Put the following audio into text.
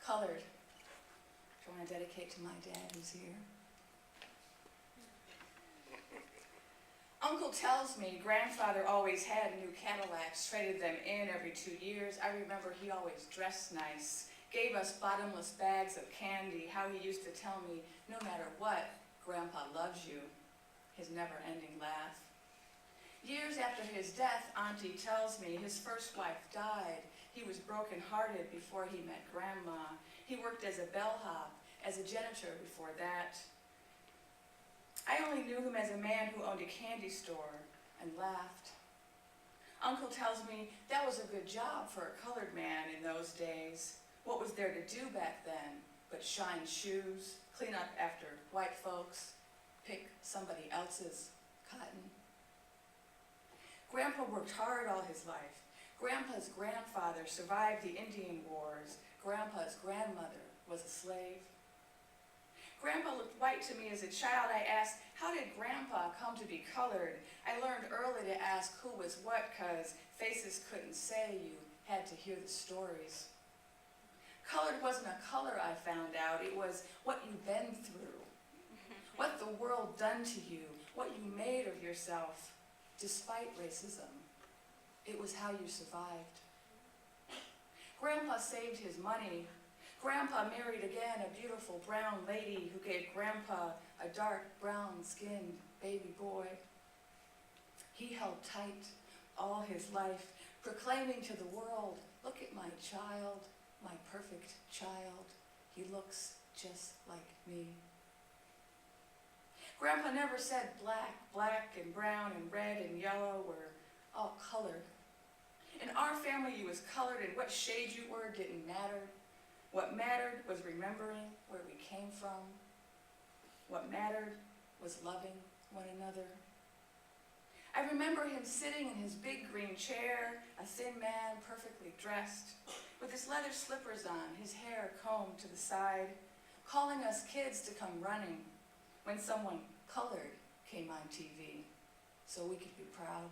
Colored, which I want to dedicate to my dad who's here. Uncle tells me grandfather always had new Cadillacs, traded them in every 2 years. I remember he always dressed nice, gave us bottomless bags of candy, how he used to tell me, no matter what, Grandpa loves you, his never-ending laugh. Years after his death, Auntie tells me his first wife died. He was broken-hearted before he met Grandma. He worked as a bellhop, as a janitor before that. I only knew him as a man who owned a candy store and laughed. Uncle tells me that was a good job for a colored man in those days. What was there to do back then but shine shoes, clean up after white folks, pick somebody else's cotton? Grandpa worked hard all his life. Grandpa's grandfather survived the Indian Wars. Grandpa's grandmother was a slave. Grandpa looked white to me as a child. I asked, how did Grandpa come to be colored? I learned early to ask who was what, because faces couldn't say, you had to hear the stories. Colored wasn't a color, I found out. It was what you've been through, what the world done to you, what you made of yourself, despite racism. It was how you survived. Grandpa saved his money. Grandpa married again a beautiful brown lady who gave Grandpa a dark brown-skinned baby boy. He held tight all his life, proclaiming to the world, look at my child, my perfect child. He looks just like me. Grandpa never said black. Black and brown and red and yellow were all colored. In our family, you was colored, and what shade you were didn't matter. What mattered was remembering where we came from. What mattered was loving one another. I remember him sitting in his big green chair, a thin man, perfectly dressed, with his leather slippers on, his hair combed to the side, calling us kids to come running when someone colored came on TV, so we could be proud.